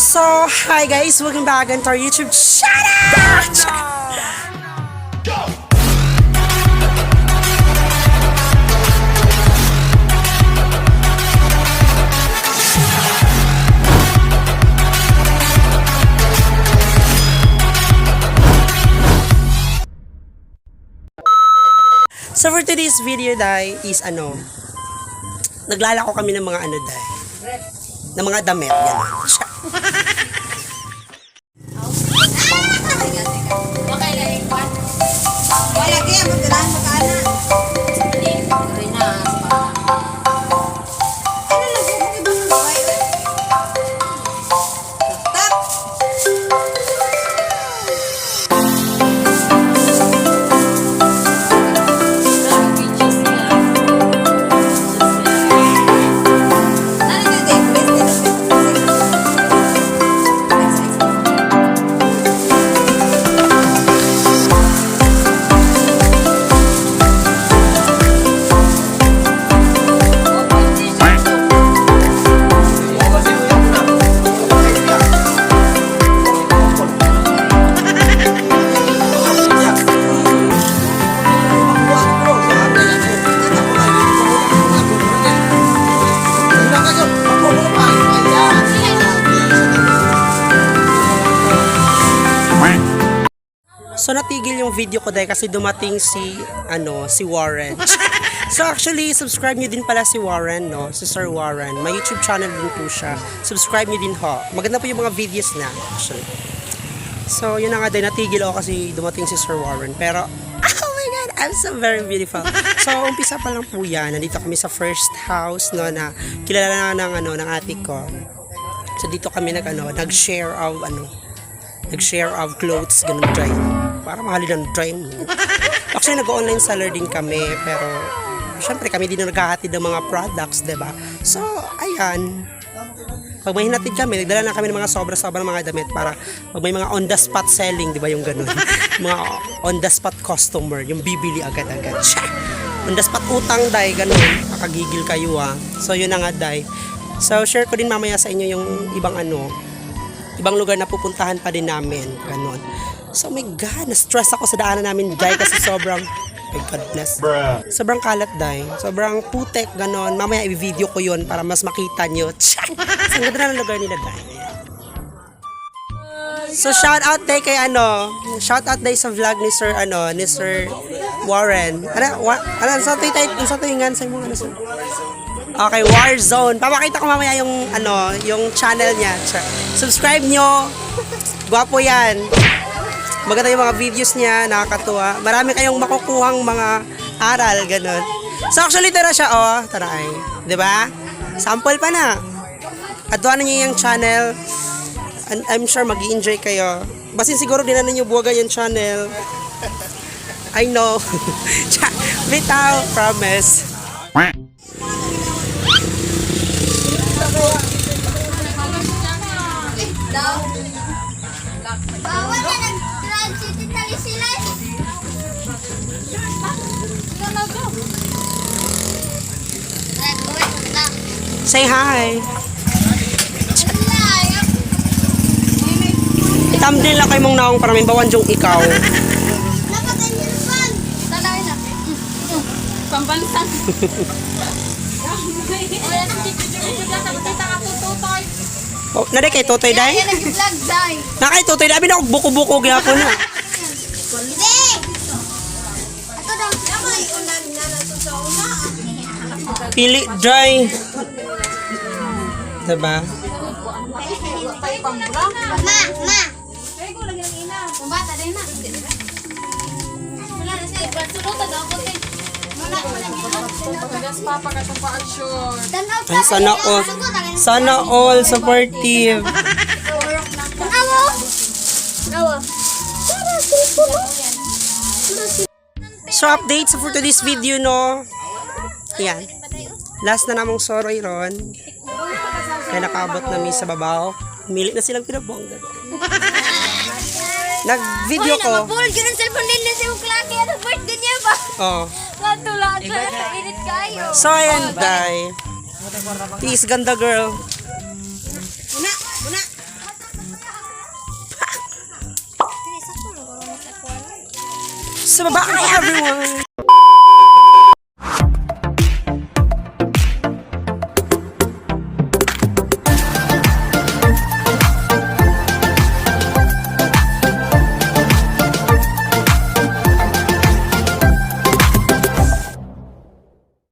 So, hi guys! Welcome back into our YouTube channel! So, for today's video, dai, is naglalako kami ng mga dai, ng mga damit, gano'n. Okay lang yung kwan. Wala kaya, magdalahan mag-ana. Hindi, okay na. Ano lang, ibang buhay? Tap! So natigil yung video ko dahil kasi dumating si Warren. So actually, subscribe niyo din pala si Warren, no? Si Sir Warren. May YouTube channel din po siya. Subscribe niyo din ho. Maganda po yung mga videos na actually. So yun na nga dahil natigil ako kasi dumating si Sir Warren. Pero oh my God, I'm so very beautiful. So umpisa pa lang po yan. Nandito kami sa first house, no, na kilala na ng ate ko. So dito kami nag-share of clothes, ganun dry. Para mahalin ng dry. Actually, nag-online seller din kami, pero syempre kami din naghahatid ng mga products, diba? So, ayan. Pag may hinatid kami, nagdala na kami ng mga sobra-sobra ng mga damit para pag may mga on-the-spot selling, diba yung ganun? Mga on-the-spot customer, yung bibili agad-agad. On-the-spot utang, day, ganun. Makagigil kayo, So, yun na nga, day. So, share ko din mamaya sa inyo yung ibang lugar na pupuntahan pa din namin, ganun. So, oh my God, na-stress ako sa daanan namin, day, kasi sobrang, my God bless. Sobrang kalat, day. Sobrang putek, ganun. Mamaya i-video ko yun para mas makita nyo. Ang ganda na ng lugar nila, day. So, shout out day kay shout out day sa vlog ni Sir Warren. Saan tayo hingan sa mga sir? Okay, Warzone. Papakita ko mamaya yung channel niya. Subscribe nyo. Gwapo yan. Maganda yung mga videos niya, nakakatuwa. Marami kayong makukuhang mga aral, ganun. So actually, tara siya, tara ay. Diba? Sample pa na. Atuanan niyo yung channel. I'm sure mag-i-enjoy kayo. Basin siguro din na ninyo buwagan yung channel. I know. Bitaw, promise. Bawal na nag-transit tali sila. Say hi. Thumbnail lang kayo mong naong para may bawan yung ikaw. Napatan niyo naman. Talay na. Pambansan. Oh, nade kay Totoy day? Kaya nag-vlog day. Na kay Totoy day, abi na buko-buko gyapon na. Hindi. Ato daw may ulag na nato sa una. Pili dry. Diba? Ma. Kaya ko lagi ng ina. Bata din na. Wala na siya. Sunod daw ko din. Wala Pagas papa ka itong pa-action. Ay, sana all supportive. So, updates for today's video, no? Yan. Last na namang soroy ron. Kaya nakabot namin sa babaw. Milit na silang pinabongga. Nag-video ko. Mapulog yun ang cellphone din na si Uklaki. Ano birthday niya ba? Oh. Lahat siya na init kayo. So, ayan, day. Peace, ganda girl. Una. sa baba. Everyone!